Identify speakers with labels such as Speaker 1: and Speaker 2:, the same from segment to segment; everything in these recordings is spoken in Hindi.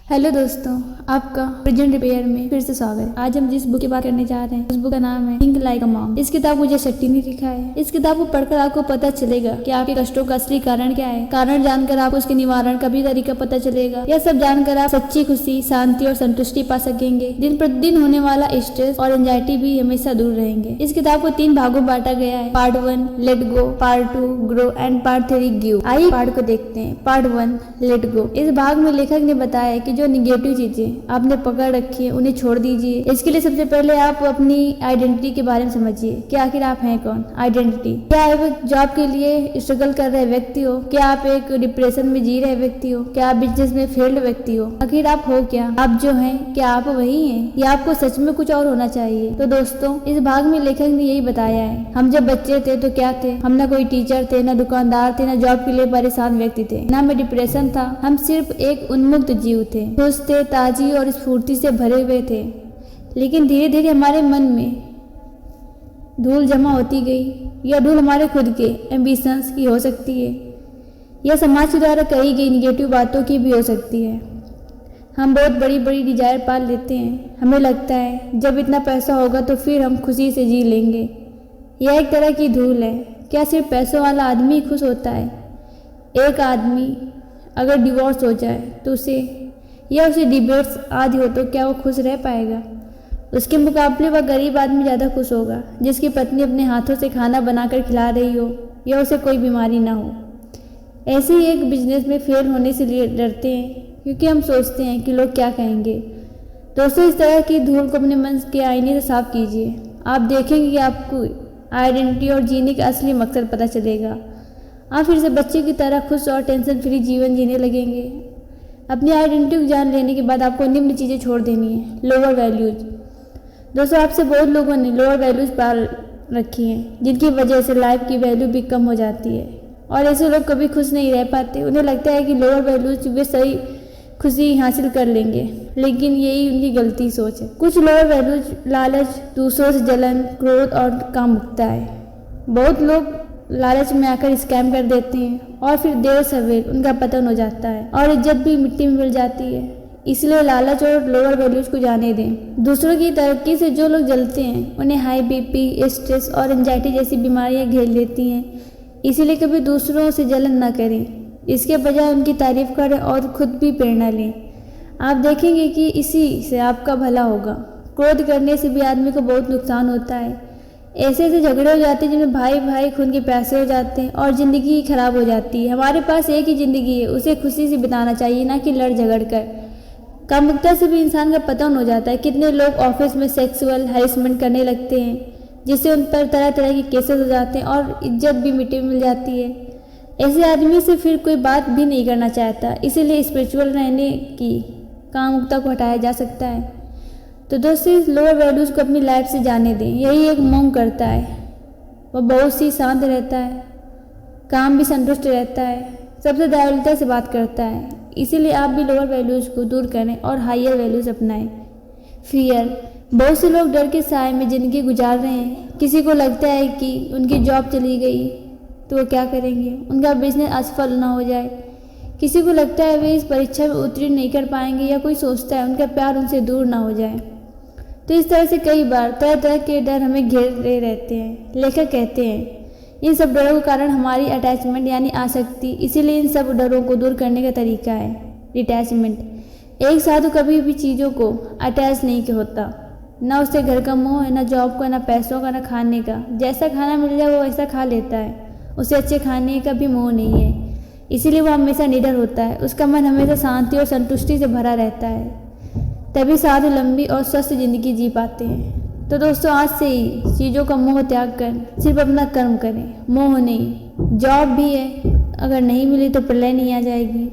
Speaker 1: हेलो दोस्तों, आपका प्रेजेंट रिपेयर में फिर से स्वागत है। आज हम जिस बुक की बात करने जा रहे हैं उस बुक का नाम है थिंक लाइक अ मॉम। इस किताब को जय शेट्टी ने लिखा है। इस किताब को पढ़कर आपको पता चलेगा कि आपके कष्टों का असली कारण क्या है। कारण जानकर आपको उसके निवारण का भी तरीका पता चलेगा। यह सब जानकर आप सच्ची खुशी, शांति और संतुष्टि पा सकेंगे। दिन प्रतिदिन होने वाला स्ट्रेस और एंजाइटी भी हमेशा दूर रहेंगे। इस किताब को 3 भागों में बांटा गया है। Part 1 let go, part 2 grow and part 3 give. आइए पार्ट को देखते हैं। Part 1 let go. इस भाग में लेखक ने बताया कि जो निगेटिव चीजें आपने पकड़ रखी है उन्हें छोड़ दीजिए। इसके लिए सबसे पहले आप अपनी आइडेंटिटी के बारे में समझिए कि आखिर आप हैं कौन। आइडेंटिटी क्या आप एक जॉब के लिए स्ट्रगल कर रहे व्यक्ति हो? क्या आप एक डिप्रेशन में जी रहे व्यक्ति हो? क्या आप बिजनेस में फेल्ड व्यक्ति हो? आखिर आप हो क्या? आप जो हैं क्या आप वही हैं या आपको सच में कुछ और होना चाहिए? तो दोस्तों, इस भाग में लेखक ने यही बताया है। हम जब बच्चे थे तो क्या थे? हम ना कोई टीचर थे, ना दुकानदार थे, ना जॉब के लिए परेशान व्यक्ति थे, ना में डिप्रेशन था। हम सिर्फ एक उन्मुक्त जीव थे, खुश थे, ताजी और स्फूर्ति से भरे हुए थे। लेकिन धीरे धीरे हमारे मन में धूल जमा होती गई। यह धूल हमारे खुद के एम्बिशंस की हो सकती है या समाज के द्वारा कही गई निगेटिव बातों की भी हो सकती है। हम बहुत बड़ी बड़ी डिजायर पाल लेते हैं। हमें लगता है जब इतना पैसा होगा तो फिर हम खुशी से जी लेंगे। यह एक तरह की धूल है। क्या सिर्फ पैसों वाला आदमी ही खुश होता है? एक आदमी अगर डिवोर्स हो जाए तो उसे डिबेट्स आदि हो तो क्या वो खुश रह पाएगा? उसके मुकाबले वह गरीब आदमी ज़्यादा खुश होगा जिसकी पत्नी अपने हाथों से खाना बनाकर खिला रही हो या उसे कोई बीमारी ना हो। ऐसे ही एक बिजनेस में फेल होने से लिए डरते हैं क्योंकि हम सोचते हैं कि लोग क्या कहेंगे। दोस्तों, इस तरह की धूल को अपने मन के आईने से साफ कीजिए। आप देखेंगे कि आपको आइडेंटिटी और जीने का असली मकसद पता चलेगा। आप फिर से बच्चे की तरह खुश और टेंशन फ्री जीवन जीने लगेंगे। अपनी आइडेंटिटी को जान लेने के बाद आपको निम्न चीज़ें छोड़ देनी है। Lower values. दोस्तों, आपसे बहुत लोगों ने लोअर वैल्यूज पाल रखी हैं जिनकी वजह से लाइफ की वैल्यू भी कम हो जाती है और ऐसे लोग कभी खुश नहीं रह पाते। उन्हें लगता है कि लोअर वैल्यूज वे सही खुशी हासिल कर लेंगे, लेकिन यही उनकी गलती सोच है। कुछ लोअर वैल्यूज लालच, दूसरों से जलन, क्रोध और कामुकता है। बहुत लोग लालच में आकर स्कैम कर देते हैं और फिर देर सवेर उनका पतन हो जाता है और इज्जत भी मिट्टी में मिल जाती है। इसलिए लालच और लोअर वैल्यूज को जाने दें। दूसरों की तरक्की से जो लोग जलते हैं उन्हें हाई बीपी, स्ट्रेस और एंजाइटी जैसी बीमारियां घेर लेती हैं। इसीलिए कभी दूसरों से जलन न करें, इसके बजाय उनकी तारीफ करें और खुद भी प्रेरणा लें। आप देखेंगे कि इसी से आपका भला होगा। क्रोध करने से भी आदमी को बहुत नुकसान होता है। ऐसे ऐसे झगड़े हो जाते हैं जिनमें भाई भाई खून के प्यासे हो जाते हैं और ज़िंदगी खराब हो जाती है। हमारे पास एक ही ज़िंदगी है, उसे खुशी से बिताना चाहिए, ना कि लड़ झगड़ कर। कामुकता से भी इंसान का पतन हो जाता है। कितने लोग ऑफिस में सेक्सुअल हैरेसमेंट करने लगते हैं जिससे उन पर तरह तरह के केसेस हो जाते हैं और इज्जत भी मिट्टी में मिल जाती है। ऐसे आदमी से फिर कोई बात भी नहीं करना चाहता। इसीलिए स्पिरिचुअल रहने की कामुकता को हटाया जा सकता है। तो दोस्तों, इस लोअर वैल्यूज़ को अपनी लाइफ से जाने दें। यही एक मोंग करता है। वह बहुत सी शांत रहता है, काम भी संतुष्ट रहता है, सबसे दयालुता से बात करता है। इसीलिए आप भी लोअर वैल्यूज़ को दूर करें और हायर वैल्यूज़ अपनाएं। फियर। बहुत से लोग डर के साए में ज़िंदगी गुजार रहे हैं। किसी को लगता है कि उनकी जॉब चली गई तो वो क्या करेंगे, उनका बिजनेस असफल ना हो जाए। किसी को लगता है वे इस परीक्षा में उत्तीर्ण नहीं कर पाएंगे या कोई सोचता है उनका प्यार उनसे दूर ना हो जाए। तो इस तरह से कई बार तरह तरह के डर हमें घेरे रहते हैं। लेखक कहते हैं इन सब डरों के कारण हमारी अटैचमेंट यानी आसक्ति। इसीलिए इन सब डरों को दूर करने का तरीका है डिटैचमेंट। एक साधु कभी भी चीज़ों को अटैच नहीं होता, ना उससे घर का मोह है, ना जॉब का, ना पैसों का, ना खाने का। जैसा खाना मिल जाए वो वैसा खा लेता है। उसे अच्छे खाने का भी मोह नहीं है। इसीलिए वो हमेशा निडर होता है। उसका मन हमेशा शांति और संतुष्टि से भरा रहता है। तभी साधु लंबी और स्वस्थ जिंदगी जी पाते हैं। तो दोस्तों, आज से ही चीज़ों का मोह त्याग कर सिर्फ अपना कर्म करें, मोह नहीं। जॉब भी है, अगर नहीं मिली तो प्रलय नहीं आ जाएगी।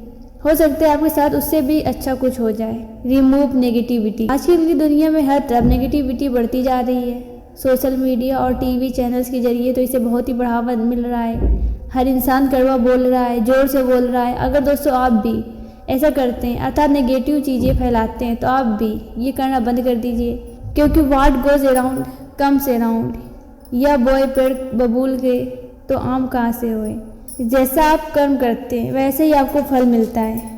Speaker 1: हो सकता है आपके साथ उससे भी अच्छा कुछ हो जाए। Remove negativity. आजकल की दुनिया में हर तरफ नेगेटिविटी बढ़ती जा रही है। सोशल मीडिया और टीवी चैनल्स के जरिए तो इसे बहुत ही बढ़ावा मिल रहा है। हर इंसान कड़वा बोल रहा है, जोर से बोल रहा है। अगर दोस्तों आप भी ऐसा करते हैं अर्थात नेगेटिव चीज़ें फैलाते हैं तो आप भी ये करना बंद कर दीजिए, क्योंकि what goes around comes around. या बॉय पेड़ बबूल गए तो आम कहाँ से होए। जैसा आप कर्म करते हैं वैसे ही आपको फल मिलता है।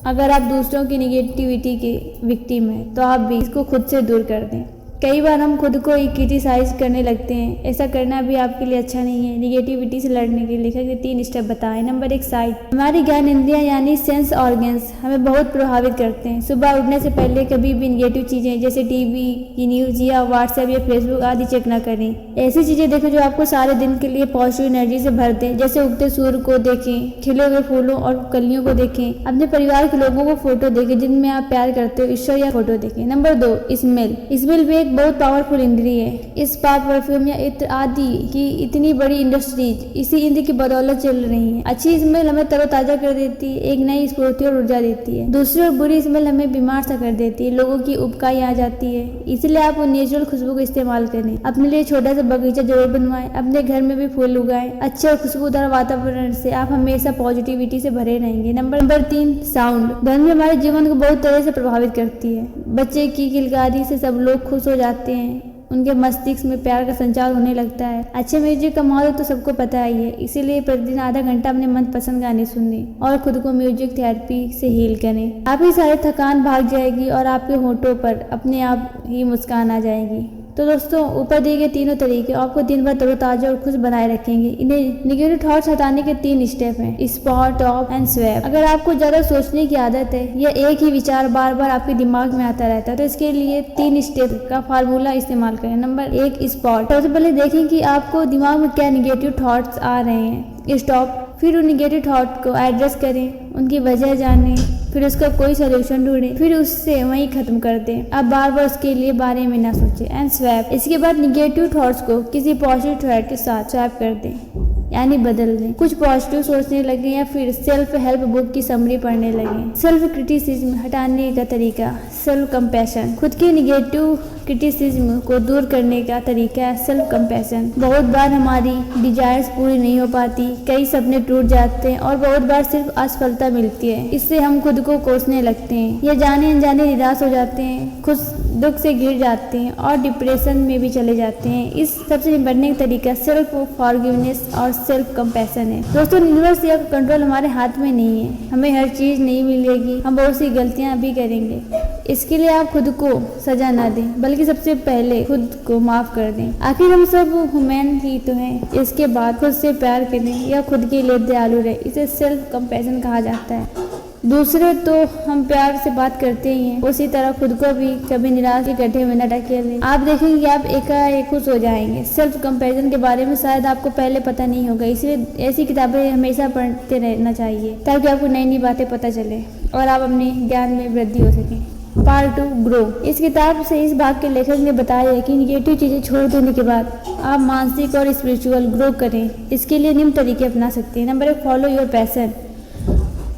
Speaker 1: अगर आप दूसरों की निगेटिविटी के विक्टिम हैं तो आप भी इसको खुद से दूर कर दें। कई बार हम खुद को ही क्रिटिसाइज करने लगते हैं, ऐसा करना भी आपके लिए अच्छा नहीं है। निगेटिविटी से लड़ने के लेखक ने 3 स्टेप बताए। Number 1, site. हमारी ज्ञान इंद्रियां यानी सेंस ऑर्गन्स हमें बहुत प्रभावित करते हैं। सुबह उठने से पहले कभी भी निगेटिव चीजें जैसे टीवी की न्यूज या व्हाट्सएप या फेसबुक आदि चेक न करें। ऐसी चीजें देखें जो आपको सारे दिन के लिए पॉजिटिव एनर्जी से भर दें, जैसे उगते सूर्य को देखें, खिले हुए फूलों और कलियों को देखें, अपने परिवार के लोगों को फोटो देखें जिनमें आप प्यार करते हो, ईश्वर या फोटो देखें। Number 2, smell. स्मेल भी एक बहुत पावरफुल इंद्रिय है। इस पाक परफ्यूम या इत्र आदि की इतनी बड़ी इंडस्ट्रीज इसी इंद्र की बदौलत चल रही है। अच्छी स्मेल हमें तरोताजा कर देती है, एक नई स्फूर्ति और ऊर्जा देती है। दूसरी और बुरी स्मेल हमें बीमार सा कर देती है, लोगों की उबकाई आ जाती है। इसलिए आप नेचुरल खुशबू का इस्तेमाल करें। अपने लिए छोटा सा बगीचा जरूर बनवाएं, अपने घर में भी फूल उगाएं। अच्छे और खुशबूदार वातावरण से आप हमेशा पॉजिटिविटी से भरे रहेंगे। Number 3, sound. ध्वनि हमारे जीवन को बहुत तरह से प्रभावित करती है। बच्चे की किलकारी से सब लोग खुश हो जाते हैं, उनके मस्तिष्क में प्यार का संचार होने लगता है। अच्छे म्यूजिक का महत्व तो सबको पता ही है, इसीलिए प्रतिदिन आधा घंटा अपने मनपसंद गाने सुनें और खुद को म्यूजिक थेरेपी से हील करें। आपकी सारी थकान भाग जाएगी और आपके होठों पर अपने आप ही मुस्कान आ जाएगी। तो दोस्तों, ऊपर दिए गए तीनों तरीके आपको दिन भर तरोताजा और खुश बनाए रखेंगे। इन्हें निगेटिव थॉट्स हटाने के 3 स्टेप हैं: स्पॉट, टॉप एंड स्वैप। अगर आपको ज्यादा सोचने की आदत है या एक ही विचार बार बार आपके दिमाग में आता रहता है तो इसके लिए 3 स्टेप का फार्मूला इस्तेमाल करें। Number 1, spot. सबसे पहले देखें कि आपको दिमाग में क्या निगेटिव थॉट्स आ रहे हैं। स्टॉप। फिर उन निगेटिव थॉट को एड्रेस करें, उनकी वजह जानें, फिर उसका कोई सोल्यूशन ढूंढें, फिर उससे वहीं खत्म कर दें। अब बार बार उसके लिए बारे में ना सोचें। And swap. इसके बाद निगेटिव थॉट्स को किसी पॉजिटिव थॉट के साथ स्वैप कर दें, यानी बदल दें। कुछ पॉजिटिव सोचने लगे या फिर सेल्फ हेल्प बुक की समरी पढ़ने लगे। सेल्फ क्रिटिसिज्म हटाने का तरीका, सेल्फ कंपैशन। खुद के निगेटिव क्रिटिसिज्म को दूर करने का तरीका है सेल्फ कंपैशन। बहुत बार हमारी डिजायर्स पूरी नहीं हो पाती, कई सपने टूट जाते हैं और बहुत बार सिर्फ असफलता मिलती है। इससे हम खुद को कोसने लगते हैं या जाने अनजाने निराश हो जाते हैं, खुद दुख से गिर जाते हैं और डिप्रेशन में भी चले जाते हैं। इस सबसे निपटने का तरीका सेल्फ फॉरगिवनेस और सेल्फ कंपैशन है। दोस्तों, यूनिवर्स या कंट्रोल हमारे हाथ में नहीं है, हमें हर चीज नहीं मिलेगी, हम बहुत सी गलतियां भी करेंगे। इसके लिए आप खुद को सजा ना दें, बल्कि सबसे पहले खुद को माफ कर दें। आखिर हम सब ह्यूमन ही तो हैं। इसके बाद खुद से प्यार करें या खुद के लिए दयालु रहे, इसे सेल्फ कंपैशन कहा जाता है। दूसरे तो हम प्यार से बात करते ही हैं, उसी तरह खुद को भी कभी निराश के गड्ढे में न ढकेलें। आप देखेंगे आप एकाएक खुश हो जाएंगे। सेल्फ कंपैशन के बारे में शायद आपको पहले पता नहीं होगा, इसलिए ऐसी किताबें हमेशा पढ़ते रहना चाहिए ताकि आपको नई नई बातें पता चले और आप अपने ज्ञान में वृद्धि हो सके। Part 2, grow. इस किताब से इस भाग के लेखक ने बताया है कि निगेटिव चीजें छोड़ देने के बाद आप मानसिक और स्पिरिचुअल ग्रो करें। इसके लिए निम्न तरीके अपना सकते हैं। Number 1, follow your passion.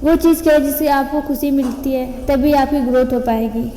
Speaker 1: वो चीज़ क्या है जिससे आपको खुशी मिलती है, तभी आपकी ग्रोथ हो पाएगी।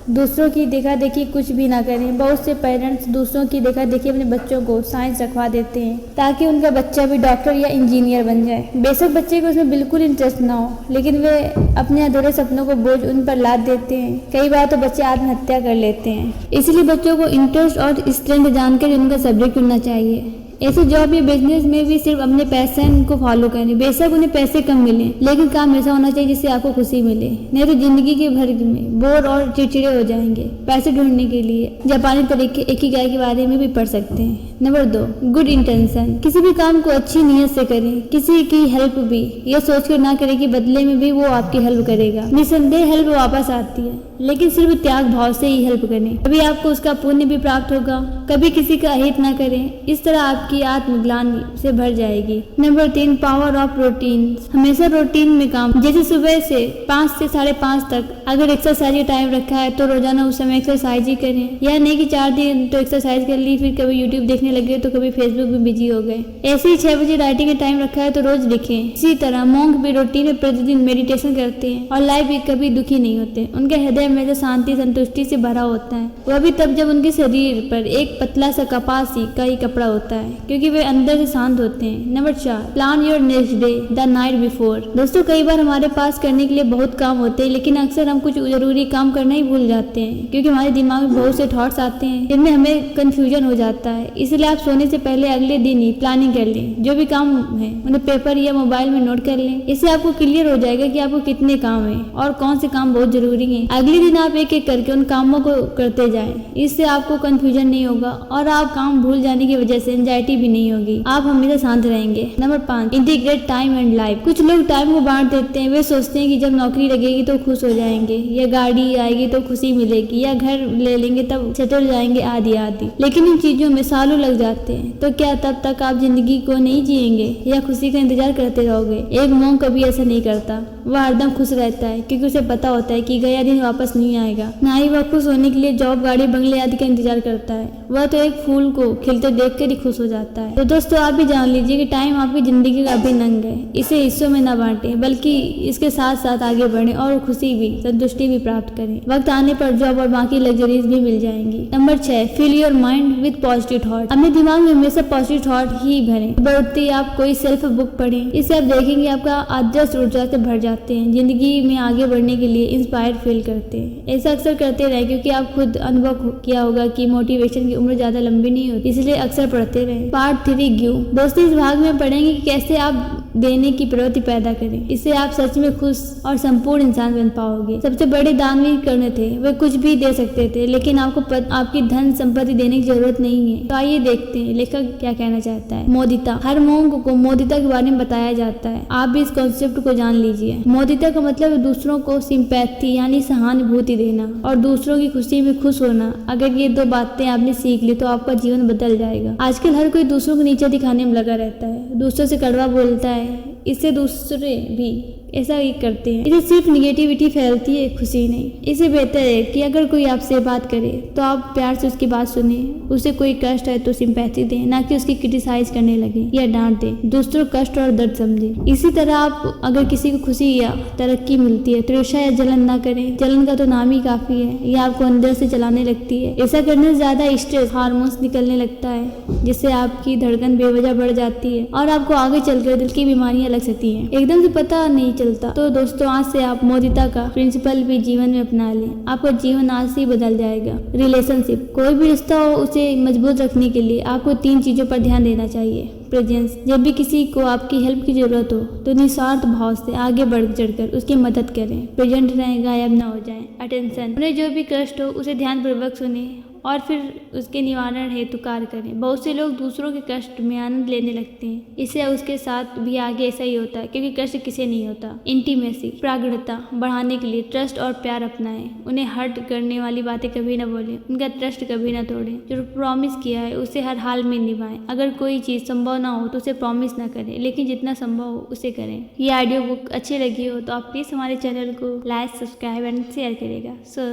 Speaker 1: दूसरों की देखा देखी कुछ भी ना करें। बहुत से पेरेंट्स दूसरों की देखा देखी अपने बच्चों को साइंस रखवा देते हैं ताकि उनका बच्चा भी डॉक्टर या इंजीनियर बन जाए। बेशक बच्चे को उसमें बिल्कुल इंटरेस्ट ना हो, लेकिन वे अपने अधूरे सपनों को बोझ उन पर लाद देते हैं। कई बार तो बच्चे आत्महत्या कर लेते हैं। इसलिए बच्चों को इंटरेस्ट और स्ट्रेंथ जानकर उनका सब्जेक्ट चुनना चाहिए। ऐसे जॉब या बिजनेस में भी सिर्फ अपने पैशन को फॉलो करें। बेशक उन्हें पैसे कम मिले, लेकिन काम ऐसा होना चाहिए जिससे आपको खुशी मिले, नहीं तो जिंदगी के भर में बोर और चिड़चिड़े हो जाएंगे। पैसे ढूंढने के लिए जापानी तरीके इकिगाई के बारे में भी पढ़ सकते हैं। Number 2, good intention. किसी भी काम को अच्छी नीयत से करें, किसी की हेल्प भी यह सोचकर ना करें कि बदले में भी वो आपकी हेल्प करेगा। निसंदेह हेल्प वापस आती है, लेकिन सिर्फ त्याग भाव से ही हेल्प करें, कभी आपको उसका पुण्य भी प्राप्त होगा। कभी किसी का अहित ना करें, इस तरह आपकी आत्मग्लानि से भर जाएगी। Number 3, power of routine. हमेशा रूटीन में काम, जैसे सुबह से 5 से 5:30 तक अगर एक्सरसाइज का टाइम रखा है तो रोजाना उस समय एक्सरसाइज ही करें। यह नहीं कि 4 दिन तो एक्सरसाइज कर ली, फिर कभी यूट्यूब देखने लगे तो कभी फेसबुक में बिजी हो गए। ऐसे ही 6 बजे राइटिंग का टाइम रखा है तो रोज लिखें। इसी तरह मोंक भी रूटीन में प्रतिदिन मेडिटेशन करते हैं और लाइफ भी कभी दुखी नहीं होते। उनके हृदय में जो शांति संतुष्टि से भरा होता है वह भी तब जब उनके शरीर पर एक पतला सा कपासी का ही कपड़ा होता है, क्योंकि वे अंदर से शांत होते हैं। Number 4, plan your next day the night before. दोस्तों, कई बार हमारे पास करने के लिए बहुत काम होते हैं, लेकिन अक्सर हम कुछ जरूरी काम करना ही भूल जाते हैं, क्योंकि हमारे दिमाग में बहुत से थॉट्स आते हैं जिनमें हमें कंफ्यूजन हो जाता है। इसलिए इसलिए आप सोने से पहले अगले दिन ही प्लानिंग कर लें। जो भी काम है उन्हें पेपर या मोबाइल में नोट कर लें। इससे आपको क्लियर हो जाएगा कि आपको कितने काम है और कौन से काम बहुत जरूरी है। अगले दिन आप एक एक करके उन कामों को करते जाएं। इससे आपको कंफ्यूजन नहीं होगा और आप काम भूल जाने की वजह से एंजाइटी भी नहीं होगी। आप हमेशा शांत रहेंगे। Number 5, integrate time and life. कुछ लोग टाइम को बांट देते हैं। वे सोचते हैं कि जब नौकरी लगेगी तो खुश हो जाएंगे, या गाड़ी आएगी तो खुशी मिलेगी, या घर ले लेंगे तब सेटल जाएंगे, आदि आदि। लेकिन इन चीजों में सालों लग जाते हैं। तो क्या तब तक आप जिंदगी को नहीं जिएंगे या खुशी का इंतजार करते रहोगे? एक मोंक कभी ऐसा नहीं करता। वह हरदम खुश रहता है क्योंकि उसे पता होता है कि गया दिन वापस नहीं आएगा। ना ही वह खुश होने के लिए जॉब, गाड़ी, बंगले आदि का इंतजार करता है। वह तो एक फूल को खिलते देखकर ही खुश हो जाता है। तो दोस्तों, आप भी जान लीजिए कि टाइम आपकी जिंदगी का अभिन्न अंग है। इसे हिस्सों में न बांटे, बल्कि इसके साथ साथ आगे बढ़े और खुशी भी, संतुष्टि भी प्राप्त करें। वक्त आने पर जॉब और बाकी लग्जरीज भी मिल जाएंगी। Number 6, fill your mind with positive thought. अपने दिमाग में हमेशा पॉजिटिव थॉट ही भरें। बढ़ती आप कोई सेल्फ बुक पढ़ें। इससे आप देखेंगे आपका आदर्श ऊर्जा से भर जाते हैं। जिंदगी में आगे बढ़ने के लिए इंस्पायर फील करते हैं। ऐसा अक्सर करते रहे क्योंकि आप खुद अनुभव किया होगा कि मोटिवेशन की उम्र ज्यादा लंबी नहीं होती, इसलिए अक्सर पढ़ते रहे। Part 3, give. दोस्तों, इस भाग में पढ़ेंगे कि कैसे आप देने की प्रवृत्ति पैदा करें। इससे आप सच में खुश और संपूर्ण इंसान बन पाओगे। सबसे बड़े दान भी करने थे। वे कुछ भी दे सकते थे, लेकिन आपको आपकी धन संपत्ति देने की जरूरत नहीं है। तो आइए देखते हैं लेखक क्या कहना चाहता है। मोदिता। हर मोंक को मोदिता के बारे में बताया जाता है। आप भी इस कॉन्सेप्ट को जान लीजिए। मोदिता का मतलब है दूसरों को सिंपैथी यानी सहानुभूति देना और दूसरों की खुशी में खुश होना। अगर ये 2 बातें आपने सीख ली तो आपका जीवन बदल जाएगा। आजकल हर कोई दूसरों को नीचे दिखाने में लगा रहता है, दूसरों से कड़वा बोलता है। इससे दूसरे भी ऐसा ही करते हैं। इसे सिर्फ निगेटिविटी फैलती है, खुशी नहीं। इससे बेहतर है कि अगर कोई आपसे बात करे तो आप प्यार से उसकी बात सुने। उसे कोई कष्ट है तो सिंपैथी दें, ना कि उसकी क्रिटिसाइज करने लगे या डांट दें। दूसरों कष्ट और दर्द समझें। इसी तरह आप अगर किसी को खुशी या तरक्की मिलती है तो ईर्ष्या या जलन ना करें। जलन का तो नाम ही काफी है। यह आपको अंदर से जलाने लगती है। ऐसा करने से ज्यादा स्ट्रेस हार्मोन्स निकलने लगता है, जिससे आपकी धड़कन बेवजह बढ़ जाती है और आपको आगे चलकर दिल की बीमारियां लग सकती हैं। एकदम से पता नहीं चलता। तो दोस्तों, आज से आप मोदिता का प्रिंसिपल भी जीवन में अपना लें। आपका जीवन आज से ही बदल जाएगा। रिलेशनशिप। कोई भी रिश्ता हो उसे मजबूत रखने के लिए आपको 3 चीजों पर ध्यान देना चाहिए। प्रेजेंस। जब भी किसी को आपकी हेल्प की जरूरत हो तो निस्वार्थ भाव से आगे बढ़ चढ़कर उसकी मदद करें। प्रेजेंट रहें, गायब न हो जाएं। अटेंशन। उन्हें जो भी कष्ट हो उसे ध्यानपूर्वक सुने और फिर उसके निवारण हेतु कार्य करें। बहुत से लोग दूसरों के कष्ट में आनंद लेने लगते हैं। इससे उसके साथ भी आगे ऐसा ही होता है, क्योंकि कष्ट किसे नहीं होता। इंटीमेसी। प्रागढ़ता बढ़ाने के लिए ट्रस्ट और प्यार अपनाएं। उन्हें हर्ट करने वाली बातें कभी न बोलें। उनका ट्रस्ट कभी न तोड़ें। जो प्रॉमिस किया है उसे हर हाल में निभाएं। अगर कोई चीज़ संभव ना हो तो उसे प्रॉमिस ना करें, लेकिन जितना संभव हो उसे करें। ये ऑडियो बुक अच्छी लगी हो तो आप प्लीज़ हमारे चैनल को लाइक, सब्सक्राइब एंड शेयर करिएगा। So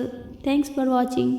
Speaker 1: thanks for watching.